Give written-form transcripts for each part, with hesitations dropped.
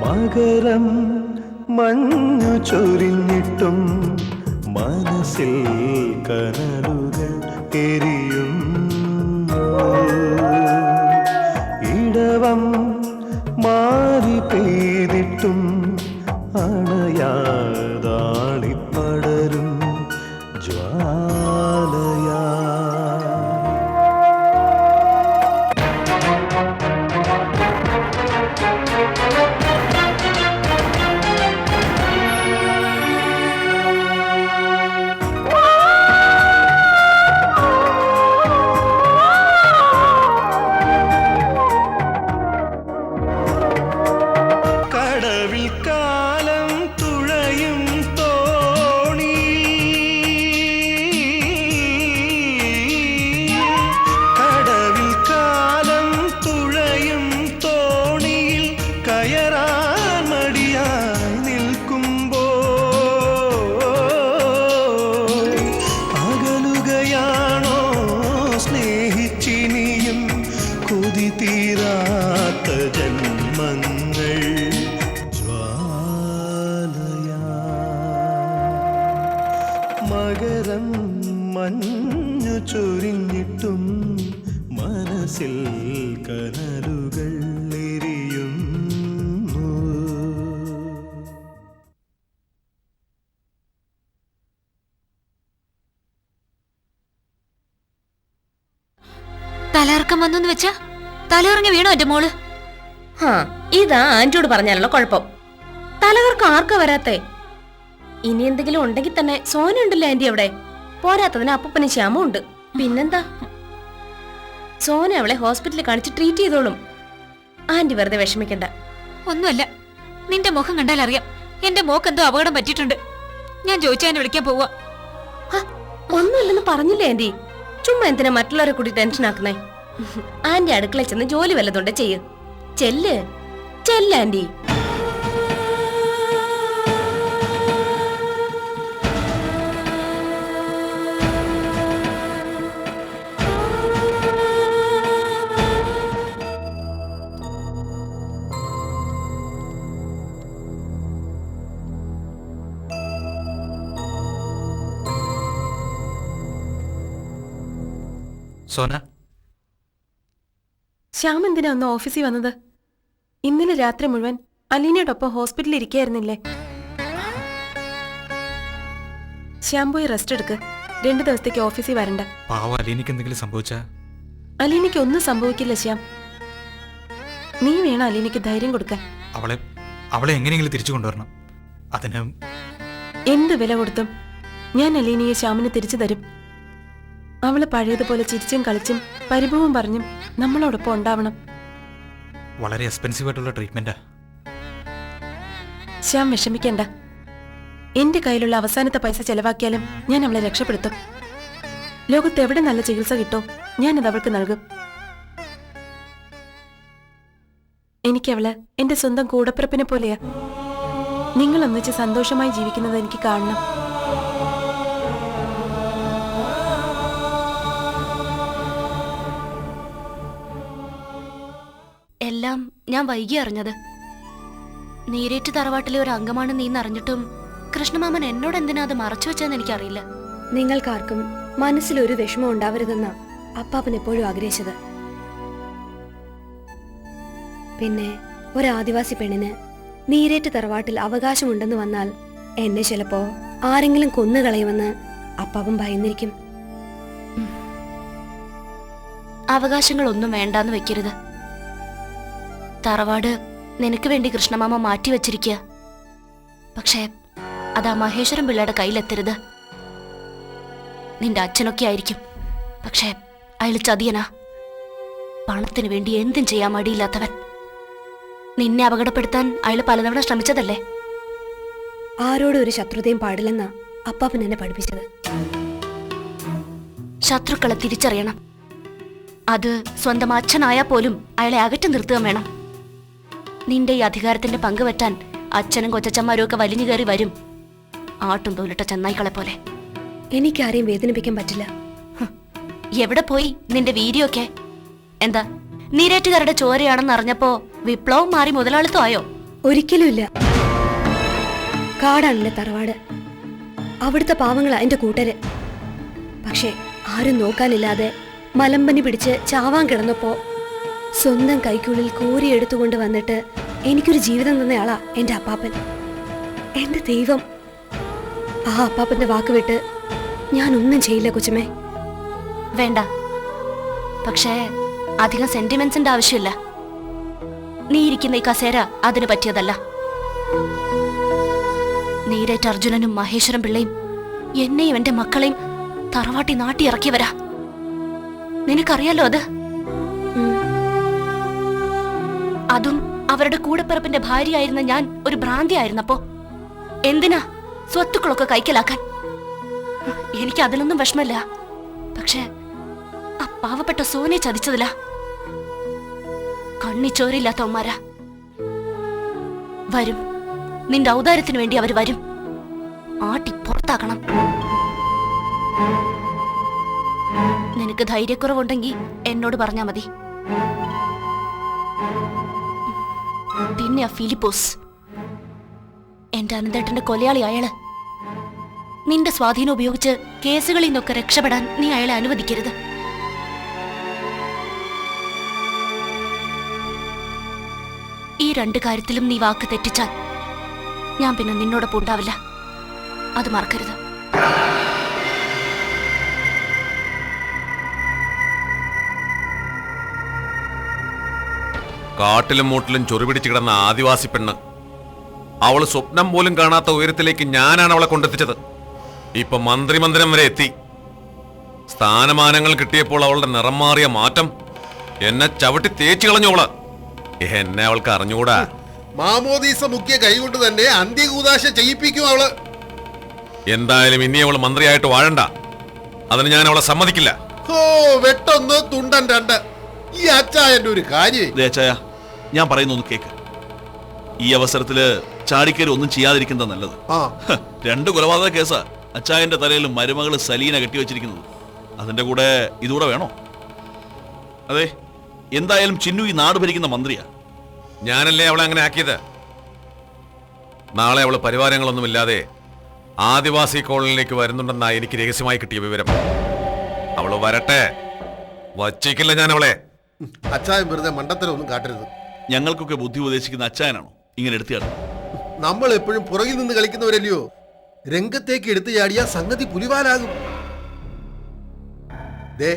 മകരം മഞ്ഞു ചൊരിഞ്ഞിട്ടും മനസ്സിൽ കനലുകൾ എരിയുന്നു. ഇടവം മാറി പെയ്തിട്ടും അണയാതാളിപ്പടരും ജ്വാലയാ. കടവിൽ കാലം തുഴയും തോണി, കടവിൽ കാലം തുഴയും തോണിയിൽ കയറാൻ മടിയായി നിൽക്കുമ്പോൾ അകലുകയാണോ സ്നേഹിച്ചിനിയും കൊതി തീരാത്ത ജന്മങ്ങൾ ജ്വാലയാ. മകരം മഞ്ഞു ചൊരിഞ്ഞിട്ടും മനസ്സിൽ കനലുകൾ എരിയുന്നു. തലയിറക്കം വന്നു വെച്ചാ തലയിറങ്ങി വീണോ എന്റെ മോള്? ഇതാ ആന്റിയോട് പറഞ്ഞാലുള്ള കുഴപ്പം. തലകർക്ക് ആർക്കാ വരാത്തെ? ഇനി എന്തെങ്കിലും ഉണ്ടെങ്കിൽ തന്നെ സോന ഉണ്ടല്ലോ ആന്റി അവിടെ. പോരാത്തതിന് അപ്പൂപ്പനും ശ്യാമും ഉണ്ട്. പിന്നെന്താ, സോന അവളെ ഹോസ്പിറ്റലിൽ കാണിച്ച് ട്രീറ്റ് ചെയ്തോളും. ആന്റി വെറുതെ വിഷമിക്കണ്ട. ഒന്നുമല്ല, നിന്റെ മുഖം കണ്ടാൽ അറിയാം എന്റെ മോക്ക് എന്തോ അപകടം പറ്റിയിട്ടുണ്ട്. ഞാൻ ചോദിച്ചാൽ വിളിക്കാൻ പോവാ. ഒന്നുമില്ലെന്ന് പറഞ്ഞില്ലേ ആന്റി? ചുമ്മാ എന്തിനാ മറ്റുള്ളവരെ കൂടി ടെൻഷൻ ആക്കുന്നേ? ആന്റി അടുക്കളയിൽ ചെന്ന് ജോലി വല്ലതുണ്ട് ചെയ്യ്. ചെല്ല് ചെല്ല് ആന്റി. സോന, ശ്യാം എന്തിനാ ഒന്ന് ഓഫീസിൽ വന്നത്? ഇന്നലെ രാത്രി മുഴുവൻ അലീനയോടൊപ്പം ഹോസ്പിറ്റലിൽ ഇരിക്കുകയായിരുന്നില്ലേ? ശ്യാം പോയി റെസ്റ്റ് എടുക്ക്. 2 ദിവസത്തേക്ക് ഓഫീസിൽ വരണ്ട. പാവം അലീനയ്ക്ക് എന്തെങ്കിലും സംഭവിച്ചാ? അലീനയ്ക്ക് ഒന്നും സംഭവിക്കില്ല ശ്യാം. നീ വേണം അലീനയ്ക്ക് ധൈര്യം കൊടുക്കാൻ. അവളെ എങ്ങനെയെങ്കിലും തിരിച്ചു കൊണ്ടുവരണം. അതിന് എന്ത് വില കൊടുത്തും ഞാൻ അലീനയെ ശ്യാമിന് തിരിച്ചു തരും. അവള് പഴയതുപോലെ ചിരിച്ചും കളിച്ചും പരിഭവം പറഞ്ഞും നമ്മളോടൊപ്പം ഉണ്ടാവണം. വളരെ എക്സ്പെൻസീവ് ആയിട്ടുള്ള ട്രീറ്റ്മെന്റാ. ശ്യാം വിഷമിക്കണ്ട. എന്റെ കയ്യിലുള്ള അവസാനത്തെ പൈസ ചെലവാക്കിയാലും ഞാൻ അവളെ രക്ഷപ്പെടുത്തും. ലോകത്ത് എവിടെ നല്ല ചികിത്സ കിട്ടോ ഞാനത് അവൾക്ക് നൽകും. എനിക്കവള് എന്റെ സ്വന്തം കൂടപ്പിറപ്പിനെ പോലെയാ. നിങ്ങൾ ഒന്നിച്ച് സന്തോഷമായി ജീവിക്കുന്നത് എനിക്ക് കാണണം. എല്ലാം ഞാൻ വൈകി അറിഞ്ഞത്. നീരേറ്റ് തറവാട്ടിലെ ഒരു അംഗമാണ് നീ അറിഞ്ഞിട്ടും കൃഷ്ണമാമൻ എന്നോട് എന്തിനാ അത് മറച്ചു വെച്ചെന്ന് എനിക്കറിയില്ല. നിങ്ങൾക്കാർക്കും മനസ്സിലൊരു വിഷമം ഉണ്ടാവരുതെന്ന അപ്പാപ്പൻ എപ്പോഴും ആഗ്രഹിച്ചത്. പിന്നെ ഒരു ആദിവാസി പെണ്ണിന് നീരേറ്റ് തറവാട്ടിൽ അവകാശമുണ്ടെന്ന് വന്നാൽ എന്നെ ചിലപ്പോ ആരെങ്കിലും കൊന്നുകളയുമെന്ന് അപ്പാപ്പൻ ഭയന്നിരിക്കും. അവകാശങ്ങളൊന്നും വേണ്ടാന്ന് വെക്കരുത്. തറവാട് നിനക്ക് വേണ്ടി കൃഷ്ണമാമ മാറ്റിവെച്ചിരിക്കുക. പക്ഷേ അതാ മഹേശ്വരൻ പിള്ളയുടെ കയ്യിലെത്തരുത്. നിന്റെ അച്ഛനൊക്കെ ആയിരിക്കും, പക്ഷേ അയാൾ ചതിയനാ. പണത്തിന് വേണ്ടി എന്തും ചെയ്യാൻ മടിയില്ലാത്തവൻ. നിന്നെ അപകടപ്പെടുത്താൻ അയാൾ പലതവണ ശ്രമിച്ചതല്ലേ? ആരോടും ഒരു ശത്രുതയും പാടില്ലെന്നാ അപ്പാപ്പൻ എന്നെ പഠിപ്പിച്ചത്. ശത്രുക്കളെ തിരിച്ചറിയണം. അത് സ്വന്തം അച്ഛനായാൽ പോലും അയാളെ അകറ്റി നിർത്തുക വേണം. നിന്റെ ഈ അധികാരത്തിന്റെ പങ്കുപറ്റാൻ അച്ഛനും കൊച്ചച്ചന്മാരും ഒക്കെ വലിഞ്ഞു കയറി വരും, ആട്ടും തോലിട്ട ചെന്നായ്ക്കളെ പോലെ. എനിക്കാരെയും വേദനിപ്പിക്കാൻ പറ്റില്ല. എവിടെ പോയി നിന്റെ വീര്യമൊക്കെ? എന്താ നീരേറ്റുകാരുടെ ചോരയാണെന്ന് അറിഞ്ഞപ്പോ വിപ്ലവം മാറി മുതലാളിത്തം ആയോ? ഒരിക്കലുമില്ല. കാടാണ് എന്റെ തറവാട്. അവിടുത്തെ പാവങ്ങളാ എന്റെ കൂട്ടര്. പക്ഷെ ആരും നോക്കാനില്ലാതെ മലമ്പനി പിടിച്ച് ചാവാൻ കിടന്നപ്പോ സ്വന്തം കൈക്കുള്ളിൽ കോരിയെടുത്തുകൊണ്ട് വന്നിട്ട് എനിക്കൊരു ജീവിതം തന്നയാളാ എന്റെ അപ്പാപ്പൻ. എന്റെ ദൈവം, ആ അപ്പാപ്പന്റെ വാക്ക് വിട്ട് ഞാൻ ഒന്നും ചെയ്യില്ല കൊച്ചുമേ. വേണ്ട. പക്ഷേ അധികം സെന്റിമെന്റ്സിന്റെ ആവശ്യമില്ല. നീ ഇരിക്കുന്ന ഈ കസേര അതിന് പറ്റിയതല്ല. നീരേറ്റ അർജുനനും മഹേശ്വരം പിള്ളയും എന്നെയും എന്റെ മക്കളെയും തറവാട്ടി നാട്ടി ഇറക്കിയവരാ. നിനക്കറിയാലോ അത്. അതും അവരുടെ കൂടെപ്പിറപ്പിന്റെ ഭാര്യയായിരുന്ന ഞാൻ ഒരു ഭ്രാന്തിയായിരുന്നപ്പോ എന്തിനാ സ്വത്തുക്കളൊക്കെ കൈക്കലാക്കാൻ? എനിക്ക് അതിലൊന്നും വിഷമല്ല. പക്ഷേ ആ പാവപ്പെട്ട സോനെ ചതിച്ചതില്ല. കണ്ണിച്ചോരില്ലാത്തവന്മാരാ. വരും, നിന്റെ ഔദാര്യത്തിന് വേണ്ടി അവര് വരും. ആട്ടി പുറത്താക്കണം. നിനക്ക് ധൈര്യക്കുറവുണ്ടെങ്കിൽ എന്നോട് പറഞ്ഞാ മതി. പിന്നെ ആ ഫിലിപ്പോസ്, എന്റെ അനന്തേട്ടന്റെ കൊലയാളി അയാള്. നിന്റെ സ്വാധീനം ഉപയോഗിച്ച് കേസുകളിൽ നിന്നൊക്കെ രക്ഷപ്പെടാൻ നീ അയാളെ അനുവദിക്കരുത്. ഈ രണ്ട് കാര്യത്തിലും നീ വാക്ക് തെറ്റിച്ചാൽ ഞാൻ പിന്നെ നിന്നോടൊപ്പം ഉണ്ടാവില്ല. അത് മറക്കരുത്. കാട്ടിലും മൂട്ടിലും ചൊറിപിടിച്ച് കിടന്ന ആദിവാസി പെണ്ണ്, അവള് സ്വപ്നം പോലും കാണാത്ത ഉയരത്തിലേക്ക് ഞാനാണ് അവളെ കൊണ്ടെത്തിച്ചത്. ഇപ്പൊ മന്ത്രിമന്ദിരം വരെ എത്തി. സ്ഥാനമാനങ്ങൾ കിട്ടിയപ്പോൾ അവളുടെ നിറം മാറിയ മാറ്റം എന്നെ ചവിട്ടി തേച്ചു കളഞ്ഞോള്. എന്നെ അവൾക്ക് അറിഞ്ഞുകൂടാ. മാമോദീസ മുഖ്യ കൈകൊണ്ട് തന്നെ അന്ത്യകൂദാശ ചെയ്യിപ്പിക്കും അവള്. എന്തായാലും ഇനി അവള് മന്ത്രിയായിട്ട് വാഴണ്ട. അതിന് ഞാൻ അവളെ സമ്മതിക്കില്ല. ഓ, വെട്ടൊന്ന് തുണ്ടൻ രണ്ട്. ഈ അച്ചായന്റെ ഒരു കാര്യം. അച്ചായ, ഞാൻ പറയുന്നൊന്ന് കേക്ക്. ഈ അവസരത്തില് ചാടിക്കരി ഒന്നും ചെയ്യാതിരിക്കുന്നത് നല്ലത്. 2 കൊലപാതക കേസാ അച്ചായന്റെ തലയിൽ മരുമകള് സലീന കെട്ടിവെച്ചിരിക്കുന്നത്. അതിന്റെ കൂടെ ഇതുകൂടെ വേണോ? അതെ, എന്തായാലും ചിന്നു ഈ നാട് ഭരിക്കുന്ന മന്ത്രിയാ. ഞാനല്ലേ അവളെ അങ്ങനെ ആക്കിയത്. നാളെ അവള് പരിവാരങ്ങളൊന്നുമില്ലാതെ ആദിവാസി കോളനിയിലേക്ക് വരുന്നുണ്ടെന്നാ എനിക്ക് രഹസ്യമായി കിട്ടിയ വിവരം. അവള് വരട്ടെ, വച്ചേക്കില്ല ഞാൻ അവളെ. അച്ചായൻ വെറുതെ മണ്ടത്തരൊന്നും കാട്ടരുത്. ഞങ്ങൾക്കൊക്കെ ബുദ്ധി ഉപദേശിക്കുന്ന അച്ചായനാണോ ഇങ്ങനെ എടുത്തിയാടും? നമ്മൾ എപ്പോഴും പുറകിൽ നിന്ന് കളിക്കുന്നവരല്ലയോ. രംഗത്തേക്ക് എടുത്തു ചാടിയ സംഗതി പുലിവാലാകും. ദേ,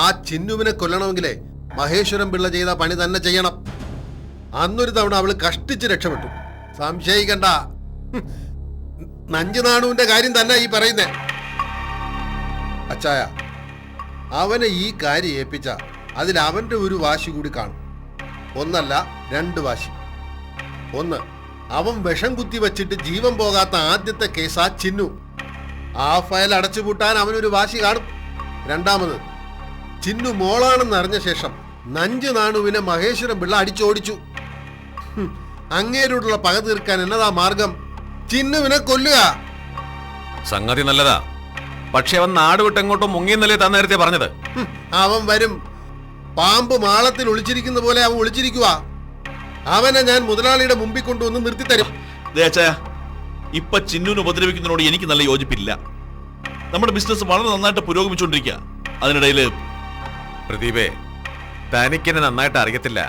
ആ ചിന്നുവിനെ കൊല്ലണമെങ്കിലേ മഹേശ്വരം പിള്ള ചെയ്ത പണി തന്നെ ചെയ്യണം. അന്നൊരു തവണ അവള് കഷ്ടിച്ച് രക്ഷപ്പെട്ടു, സംശയിക്കണ്ട. നഞ്ചുനാണുവിന്റെ കാര്യം തന്നെ ഈ പറയുന്നേ. അച്ചായ, അവനെ ഈ കാര്യം ഏൽപ്പിച്ച അതിൽ അവന്റെ ഒരു വാശി കൂടി കാണും. ഒന്നല്ല 2 വാശി. ഒന്ന്, അവൻ വിഷം കുത്തി വച്ചിട്ട് ജീവൻ പോകാത്ത ആദ്യത്തെ കേസാ ചിന്നു. ആ ഫയൽ അടച്ചുപൂട്ടാൻ അവനൊരു വാശി കാണും. രണ്ടാമത്, ചിന്നു മോളാണെന്ന് അറിഞ്ഞ ശേഷം നഞ്ചു നാണുവിനെ മഹേശ്വരം പിള്ള അടിച്ചോടിച്ചു. അങ്ങേരോടുള്ള പക തീർക്കാൻ എന്നതാ മാർഗം? ചിന്നുവിനെ കൊല്ലുക. സംഗതി നല്ലതാ. പക്ഷെ അവൻ നാട് വിട്ടെങ്ങോട്ടും മുങ്ങിയെന്നല്ലേ താൻ നേരത്തെ പറഞ്ഞത്? അവൻ വരും. പാമ്പ് മാളത്തിൽ ഒളിച്ചിരിക്കുന്ന പോലെ അവൻ ഒളിച്ചിരിക്കുക. അവനെ ഞാൻ മുതലാളിയുടെ മുമ്പിൽ കൊണ്ടുവന്ന് നിർത്തിത്തരും. ഇപ്പൊ ചിന്നുവിനെ ഉപദ്രവിക്കുന്നതിനോട് എനിക്ക് നല്ല യോജിപ്പില്ല. നമ്മുടെ ബിസിനസ് വളരെ നന്നായിട്ട് പുരോഗമിച്ചുകൊണ്ടിരിക്കുക. അതിനിടയിൽ പ്രദീപേ, തനിക്കെന്നെ നന്നായിട്ട് അറിയത്തില്ല.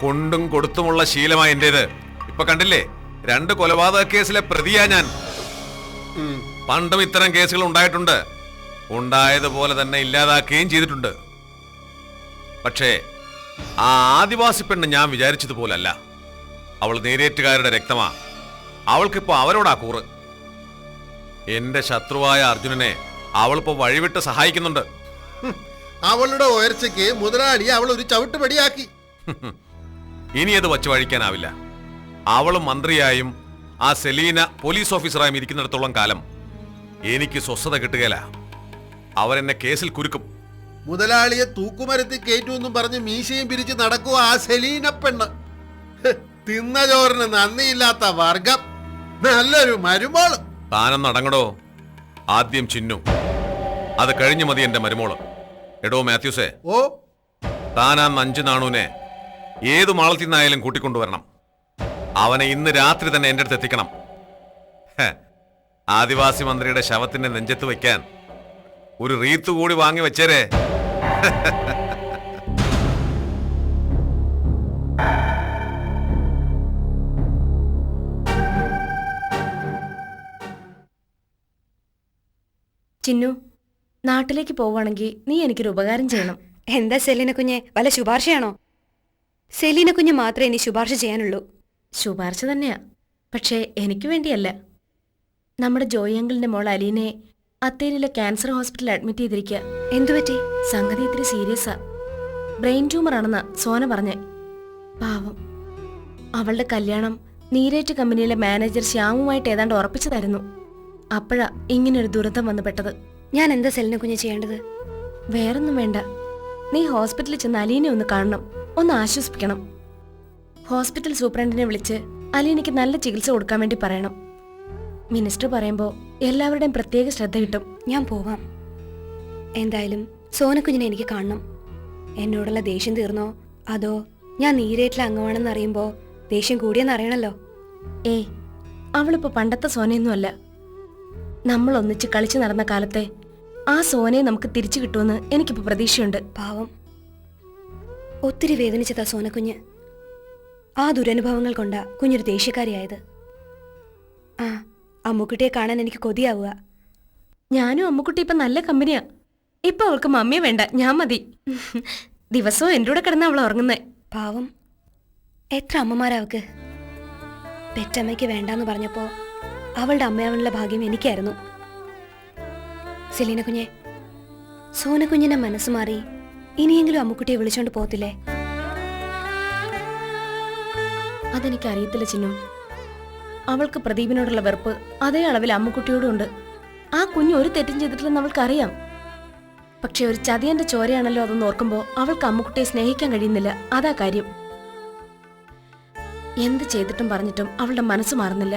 കൊണ്ടും കൊടുത്തുമുള്ള ശീലമായ എന്റേത്. ഇപ്പൊ കണ്ടില്ലേ, 2 കൊലപാതക കേസിലെ പ്രതിയാ ഞാൻ. പണ്ടും ഇത്തരം കേസുകൾ ഉണ്ടായിട്ടുണ്ട്. ഉണ്ടായതുപോലെ തന്നെ ഇല്ലാതാക്കുകയും ചെയ്തിട്ടുണ്ട്. പക്ഷേ ആ ആദിവാസി പെണ്ണ് ഞാൻ വിചാരിച്ചതുപോലല്ല. അവൾ നേരേറ്റുകാരുടെ രക്തമാ. അവൾക്കിപ്പോ അവരോടാ കൂറ്. എന്റെ ശത്രുവായ അർജുനനെ അവളിപ്പോ വഴിവിട്ട് സഹായിക്കുന്നുണ്ട്. അവളുടെ ഉയർച്ചയ്ക്ക് മുതലാളി അവൾ ഒരു ചവിട്ടുപടിയാക്കി. ഇനി അത് വച്ചു വഴിക്കാനാവില്ല. അവളും മന്ത്രിയായും ആ സെലീന പോലീസ് ഓഫീസറായും ഇരിക്കുന്നിടത്തോളം കാലം എനിക്ക് സ്വസ്ഥത കിട്ടുകയില്ല. അവരെന്നെ കേസിൽ കുരുക്കും. മുതലാളിയെ തൂക്കുമരത്തിൽ കയറ്റുമെന്നും പറഞ്ഞ് മീശയും പിരിച്ച് നടക്കുക ആ സെലീന പെണ്ണ്. തിന്ന ചോറിന് നന്ദിയില്ലാത്ത വർഗം. നല്ലൊരു മരുമോള്. താനൊന്ന് അടങ്ങടോ. ആദ്യം ചിന്നു, അത് കഴിഞ്ഞു മതി എന്റെ മരുമോള്. എടോ മാത്യൂസേ, ഓ, താൻ ആ നഞ്ചു നാണുവിനെ ഏതു മാളത്തിൽ നിന്നായാലും കൂട്ടിക്കൊണ്ടുവരണം. അവനെ ഇന്ന് രാത്രി തന്നെ എന്റെ അടുത്ത് എത്തിക്കണം. ആദിവാസി മന്ത്രിയുടെ ശവത്തിന്റെ നെഞ്ചത്ത് വയ്ക്കാൻ ഒരു റീത്ത് കൂടി വാങ്ങി വെച്ചേരേ. ചിന്നു, നാട്ടിലേക്ക് പോവുകയാണെങ്കിൽ നീ എനിക്കൊരു ഉപകാരം ചെയ്യണം. എന്താ സെലീന കുഞ്ഞെ, വല്ല ശുപാർശയാണോ? സെലീന കുഞ്ഞ് മാത്രമേ ഇനി ശുപാർശ ചെയ്യാനുള്ളൂ. ശുപാർശ തന്നെയാ, പക്ഷേ എനിക്ക് വേണ്ടിയല്ല. നമ്മുടെ ജോയി അങ്കിളിന്റെ മോൾ അലീനെ അത്തേരിയിലെ ക്യാൻസർ ഹോസ്പിറ്റലിൽ അഡ്മിറ്റ് ചെയ്തിരിക്കുക. എന്തുപറ്റി? സംഗതി ഇത്തിരി സീരിയസാ. ബ്രെയിൻ ട്യൂമർ ആണെന്നാ സോന പറഞ്ഞേ. പാവം, അവളുടെ കല്യാണം നീരേറ്റ് കമ്പനിയിലെ മാനേജർ ശ്യാമുമായിട്ട് ഏതാണ്ട് ഉറപ്പിച്ചതായിരുന്നു. അപ്പോഴാ ഇങ്ങനൊരു ദുരന്തം വന്നു പെട്ടത്. ഞാൻ എന്താ സെലീന കുഞ്ഞ് ചെയ്യേണ്ടത്? വേറൊന്നും വേണ്ട, നീ ഹോസ്പിറ്റലിൽ ചെന്ന് അലീനെ ഒന്ന് കാണണം, ഒന്ന് ആശ്വസിപ്പിക്കണം. ഹോസ്പിറ്റൽ സൂപ്രണ്ടിനെ വിളിച്ച് അലീനയ്ക്ക് നല്ല ചികിത്സ കൊടുക്കാൻ വേണ്ടി പറയണം. മിനിസ്റ്റർ പറയുമ്പോൾ എല്ലാവരുടെയും പ്രത്യേക ശ്രദ്ധ കിട്ടും. ഞാൻ പോവാം. എന്തായാലും സോനക്കുഞ്ഞിനെ എനിക്ക് കാണണം. എന്നോടുള്ള ദേഷ്യം തീർന്നോ, അതോ ഞാൻ നീരേറ്റിലെ അംഗമാണെന്ന് അറിയുമ്പോൾ ദേഷ്യം കൂടിയെന്ന് അറിയണല്ലോ. ഏയ്, അവളിപ്പോ പണ്ടത്തെ സോനയൊന്നുമല്ല. നമ്മൾ ഒന്നിച്ച് കളിച്ചു നടന്ന കാലത്തെ ആ സോനയെ നമുക്ക് തിരിച്ചു കിട്ടുമെന്ന് എനിക്കിപ്പോ പ്രതീക്ഷയുണ്ട്. പാവം, ഒത്തിരി വേദനിച്ചതാ സോനക്കുഞ്ഞ്. ആ ദുരനുഭവങ്ങൾ കൊണ്ടാ കുഞ്ഞൊരു ദേഷ്യക്കാരിയായത്. ആ, അമ്മുക്കുട്ടിയെ കാണാൻ എനിക്ക് കൊതിയാവുക. ഞാനും അമ്മുക്കുട്ടി ഇപ്പൊ നല്ല കമ്പനിയാ. ഇപ്പൊ അവൾക്ക് മമ്മിയെ വേണ്ട, ഞാൻ മതി. ദിവസവും എൻ്റെ കൂടെ കിടന്ന അവൾ ഉറങ്ങുന്നേ. പാവം, എത്ര അമ്മമാരാ അവക്ക്. പെറ്റമ്മയ്ക്ക് വേണ്ടാന്ന് പറഞ്ഞപ്പോ അവളുടെ അമ്മയാവാനുള്ള ഭാഗ്യം എനിക്കായിരുന്നു. സെലീന കുഞ്ഞെ, സോനക്കുഞ്ഞിന്റെ മനസ്സ് മാറി ഇനിയെങ്കിലും അമ്മുക്കുട്ടിയെ വിളിച്ചോണ്ട് പോകത്തില്ലേ? അതെനിക്കറിയത്തില്ല ചിന്നു. അവൾക്ക് പ്രദീപിനോടുള്ള വെറുപ്പ് അതേ അളവിൽ അമ്മുക്കുട്ടിയോടും ഉണ്ട്. ആ കുഞ്ഞ് ഒരു തെറ്റും ചെയ്തിട്ടില്ലെന്ന് അവൾക്കറിയാം. പക്ഷെ ഒരു ചതിയന്റെ ചോരയാണല്ലോ അതൊന്ന് ഓർക്കുമ്പോൾ അവൾക്ക് അമ്മുക്കുട്ടിയെ സ്നേഹിക്കാൻ കഴിയുന്നില്ല. അതാ കാര്യം. എന്ത് ചെയ്തിട്ടും പറഞ്ഞിട്ടും അവളുടെ മനസ്സ് മാറുന്നില്ല.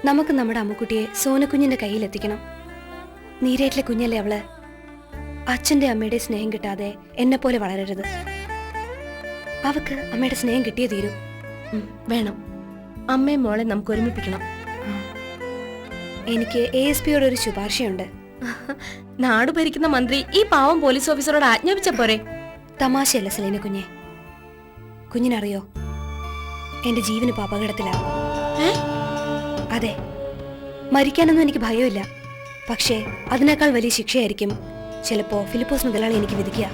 നമുക്ക് നമ്മുടെ അമ്മുക്കുട്ടിയെ സോനക്കുഞ്ഞിന്റെ കയ്യിലെത്തിക്കണം. നീരേറ്റിലെ കുഞ്ഞല്ലേ അവള്. അച്ഛന്റെ അമ്മയുടെ സ്നേഹം കിട്ടാതെ എന്നെ പോലെ വളരരുത്. അവക്ക് അമ്മയുടെ സ്നേഹം കിട്ടിയേ തീരൂ. വേണം. അമ്മയും മോളെ നമുക്ക് ഒരുമിപ്പിക്കണം. എനിക്ക് ASPയോട് ഒരു ശുപാർശയുണ്ട്. നാട് ഭരിക്കുന്ന മന്ത്രി ഈ പാവം പോലീസ് ഓഫീസറോട് ആജ്ഞാപിച്ച പോരെ? തമാശയല്ല സെലീന കുഞ്ഞെ. കുഞ്ഞിനറിയോ, എന്റെ ജീവനിപ്പോ അപകടത്തിലാ. അതെ, മരിക്കാനൊന്നും എനിക്ക് ഭയമില്ല. പക്ഷേ അതിനേക്കാൾ വലിയ ശിക്ഷയായിരിക്കും ചിലപ്പോ ഫിലിപ്പോസ് മുതലാളി എനിക്ക് വിധിക്കുക.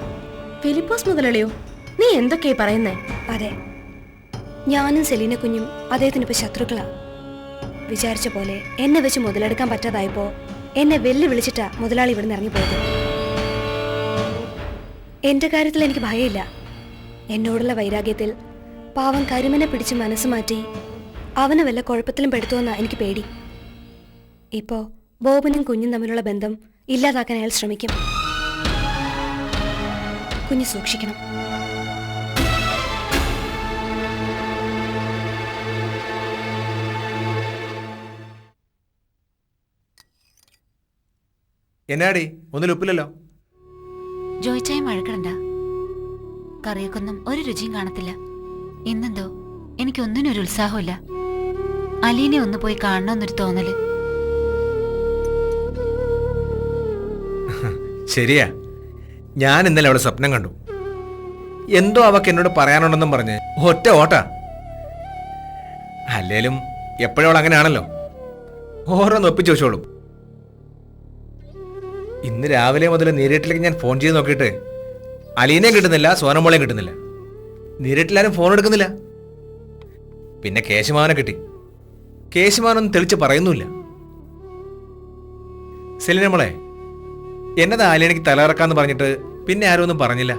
ഫിലിപ്പോസ് മുതലാളിയോ? നീ എന്തൊക്കെയാ പറയുന്നേ? അതെ, ഞാനും സെലീന കുഞ്ഞും അദ്ദേഹത്തിന് ഇപ്പൊ ശത്രുക്കളാ. വിചാരിച്ച പോലെ എന്നെ വെച്ച് മുതലെടുക്കാൻ പറ്റാതായപ്പോ എന്നെ വെല്ലുവിളിച്ചിട്ടാ മുതലാളി ഇവിടെ നിന്ന് ഇറങ്ങിപ്പോയത്. എന്റെ കാര്യത്തിൽ എനിക്ക് ഭയമില്ല. എന്നോടുള്ള വൈരാഗ്യത്തിൽ പാവം കരുമനെ പിടിച്ച് മനസ്സ് മാറ്റി അവനെ വല്ല കുഴപ്പത്തിലും പെടുത്തുമെന്നാ എനിക്ക് പേടി. ഇപ്പോ ബോബനും കുഞ്ഞും തമ്മിലുള്ള ബന്ധം ഇല്ലാതാക്കാൻ അയാൾ ശ്രമിക്കും. കുഞ്ഞ് സൂക്ഷിക്കണം. എന്നാടി ഒന്നിൽ ഉപ്പില്ലല്ലോ? ജോയിച്ചായും വഴക്കിടണ്ട. കറിയൊക്കൊന്നും ഒരു രുചിയും കാണത്തില്ല. ഇന്നെന്തോ എനിക്കൊന്നിനും ഒരു ഉത്സാഹമില്ല. അലീനെ ഒന്ന് പോയി കാണണമെന്നൊരു തോന്നല്. ശരിയാ, ഞാൻ ഇന്നലെ അവിടെ സ്വപ്നം കണ്ടു. എന്തോ അവക്ക് എന്നോട് പറയാനുണ്ടെന്നും പറഞ്ഞ് ഒറ്റ ഓട്ടാ. അല്ലേലും എപ്പോഴും അവൾ അങ്ങനെയാണല്ലോ, ഓരോന്ന് ഒപ്പിച്ചു വെച്ചോളും. ഇന്ന് രാവിലെ മുതൽ നീരേട്ടിലേക്ക് ഞാൻ ഫോൺ ചെയ്ത് നോക്കിയിട്ട് അലീനയും കിട്ടുന്നില്ല, സോനമോളെയും കിട്ടുന്നില്ല. നീരേട്ടിലാരും ഫോൺ എടുക്കുന്നില്ല. പിന്നെ കേശുമാവനെ കിട്ടി. കേശുമാവനൊന്നും തെളിച്ച് പറയുന്നുമില്ല. സെലീന മോളെ, എന്നതാ അലീനയ്ക്ക് തലകറക്കാന്ന് പറഞ്ഞിട്ട് പിന്നെ ആരും ഒന്നും പറഞ്ഞില്ല.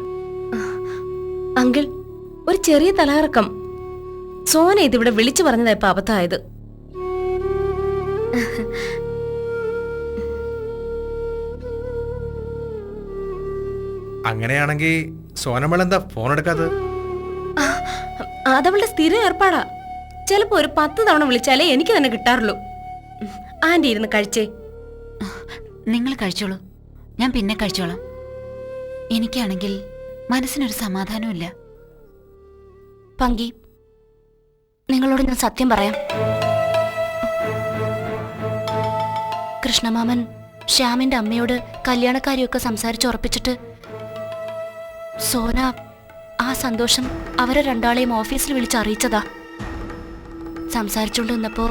അങ്കിൾ, ഒരു ചെറിയ തലകറക്കം. സോന ഇതിവിടെ വിളിച്ചു പറഞ്ഞതാ ഇപ്പൊ അബദ്ധമായത്. അങ്ങനെയാണെങ്കിൽ സോനമോൾ എന്താ ഫോൺ എടുക്കാത്തത്? അതവളുടെ സ്ഥിരം ഏർപ്പാടാ. ചിലപ്പോ ഒരു 10 തവണ വിളിച്ചാലേ എനിക്ക് തന്നെ കിട്ടാറുള്ളൂ. ആന്റി ഇരുന്ന് കഴിച്ചേ. നിങ്ങൾ കഴിച്ചോളൂ, ഞാൻ പിന്നെ കഴിച്ചോളാം. എനിക്കാണെങ്കിൽ മനസ്സിനൊരു സമാധാനമില്ല. പങ്കി, നിങ്ങൾ നിങ്ങളോട് ഞാൻ സത്യം പറയാം. കൃഷ്ണമാമൻ ശ്യാമിന്റെ അമ്മയോട് കല്യാണക്കാരിയൊക്കെ സംസാരിച്ചുറപ്പിച്ചിട്ട് സോന ആ സന്തോഷം അവരെ രണ്ടാളെയും ഓഫീസിൽ വിളിച്ചറിയിച്ചതാ. സംസാരിച്ചുകൊണ്ട് നിന്നപ്പോ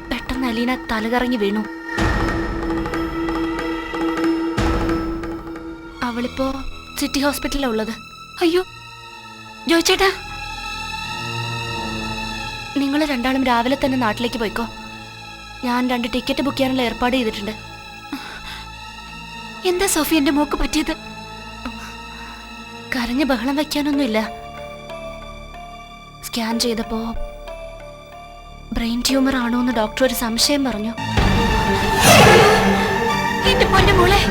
പെട്ടെന്ന് അലീന തലകറങ്ങി വീണു. അവളിപ്പോ സിറ്റി ഹോസ്പിറ്റലിലാ ഉള്ളത്. അയ്യോ ജോയിച്ചേട്ടാ, നിങ്ങൾ രണ്ടാളും രാവിലെ തന്നെ നാട്ടിലേക്ക് പോയിക്കോ. ഞാൻ 2 ടിക്കറ്റ് ബുക്ക് ചെയ്യാനുള്ള ഏർപ്പാട് ചെയ്തിട്ടുണ്ട്. എന്താ സോഫി എന്റെ മോക്ക് പറ്റിയത്? കരഞ്ഞ് ബഹളം വയ്ക്കാനൊന്നുമില്ല. സ്കാൻ ചെയ്തപ്പോ ബ്രെയിൻ ട്യൂമർ ആണോ എന്ന് ഡോക്ടർ ഒരു സംശയം പറഞ്ഞു. എന്റെ പൊന്നു മോളെ,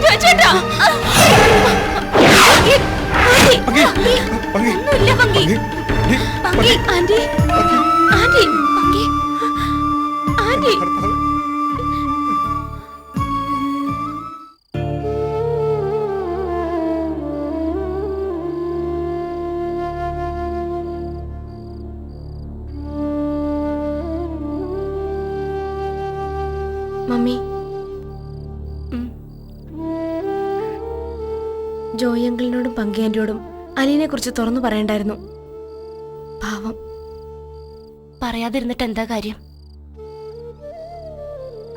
ജോയിച്ചേട്ടാ. ഒന്നുമില്ല Panki. Panki aunty, aunty, Panki, aunty. Mummy, Joy അങ്കിളിനോടും പങ്കിയാൻ്റിയോടും അലീനെ കുറിച്ച് തുറന്നു പറയണ്ടായിരുന്നു. പാവം. പറയാതിരുന്നിട്ട് എന്താ കാര്യം?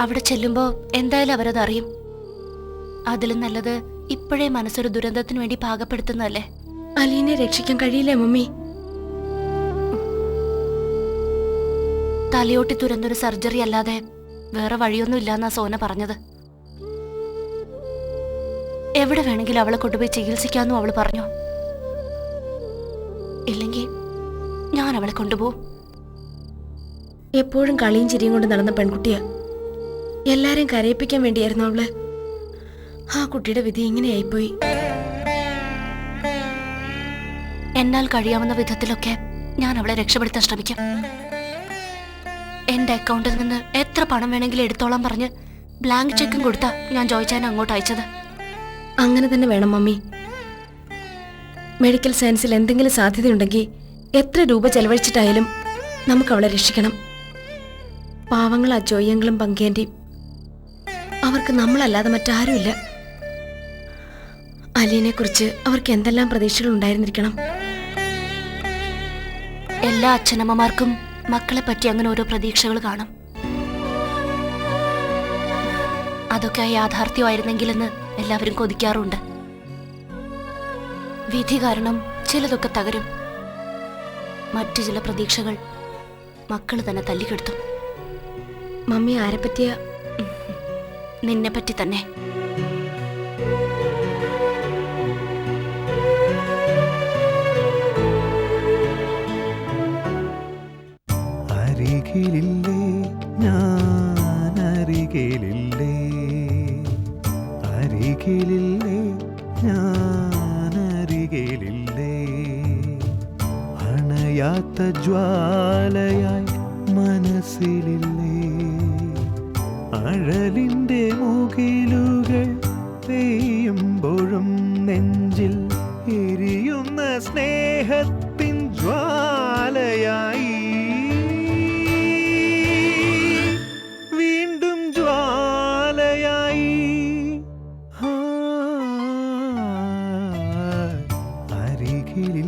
അവിടെ ചെല്ലുമ്പോ എന്തായാലും അവരത് അറിയും. അതിലും നല്ലത് ഇപ്പോഴേ മനസ്സൊരു ദുരന്തത്തിന് വേണ്ടി പാകപ്പെടുത്തുന്നതല്ലേ. അലീനെ രക്ഷിക്കാൻ കഴിയില്ലേ മമ്മി? തലയോട്ടി തുരന്നൊരു സർജറി അല്ലാതെ വേറെ വഴിയൊന്നും ഇല്ലാന്നാ സോന പറഞ്ഞത്. എവിടെ വേണമെങ്കിലും അവളെ കൊണ്ടുപോയി ചികിത്സിക്കാന്നും അവള് പറഞ്ഞു. ഇല്ലെങ്കിൽ ഞാൻ അവളെ കൊണ്ടുപോകും. എപ്പോഴും കളിയും ചിരിയും കൊണ്ട് നടന്ന പെൺകുട്ടിയാ. എല്ലാരെയും കരയിപ്പിക്കാൻ വേണ്ടിയായിരുന്നു അവള്. ആ കുട്ടിയുടെ വിധി ഇങ്ങനെയായിപ്പോയി. എന്നാൽ കഴിയാവുന്ന വിധത്തിലൊക്കെ ഞാൻ അവളെ രക്ഷപ്പെടുത്താൻ ശ്രമിക്കും. എന്റെ അക്കൗണ്ടിൽ നിന്ന് എത്ര പണം വേണമെങ്കിലും എടുത്തോളാൻ പറഞ്ഞ് ബ്ലാങ്ക് ചെക്കും കൊടുത്താ ഞാൻ ജോയിച്ചാൻ അങ്ങോട്ട് അയച്ചത്. അങ്ങനെ തന്നെ വേണം മമ്മി. മെഡിക്കൽ സയൻസിൽ എന്തെങ്കിലും സാധ്യതയുണ്ടെങ്കിൽ എത്ര രൂപ ചെലവഴിച്ചിട്ടായാലും നമുക്ക് അവളെ രക്ഷിക്കണം. പാവങ്ങൾ ആ ജോയങ്ങളും പങ്കേന്റെയും. അവർക്ക് നമ്മളല്ലാതെ മറ്റാരുമില്ല. അലീനെ കുറിച്ച് അവർക്ക് എന്തെല്ലാം പ്രതീക്ഷകൾ ഉണ്ടായിരുന്നിരിക്കണം. എല്ലാ അച്ഛനമ്മമാർക്കും മക്കളെ പറ്റി അങ്ങനെ ഓരോ പ്രതീക്ഷകൾ കാണും. അതൊക്കെ യാഥാർത്ഥ്യമായിരുന്നെങ്കിലെന്ന് എല്ലാവരും കൊതിക്കാറുണ്ട്. വിധി കാരണം ചിലതൊക്കെ തകരും. മറ്റു ചില പ്രതീക്ഷകൾ മക്കൾ തന്നെ തല്ലിക്കെടുത്തും. മമ്മി ആരെ പറ്റിയ? നിന്നെ പറ്റി തന്നെ. അരികിലില്ലേ ഞാൻ, അരികിലില്ലേ, അരികിലില്ലേ ഞാൻ, അരികിലില്ലേ, അണയാത്ത ജ്വാലയായി മനസ്സിലില്ലേ, അഴലിൻ്റെ മുകിലുകൾ പെയ്യുമ്പോഴും നെഞ്ചിൽ എരിയുന്ന സ്നേഹത്തിൻ ജ്വാലയായി, വീണ്ടും ജ്വാലയായി. അരികിലിൽ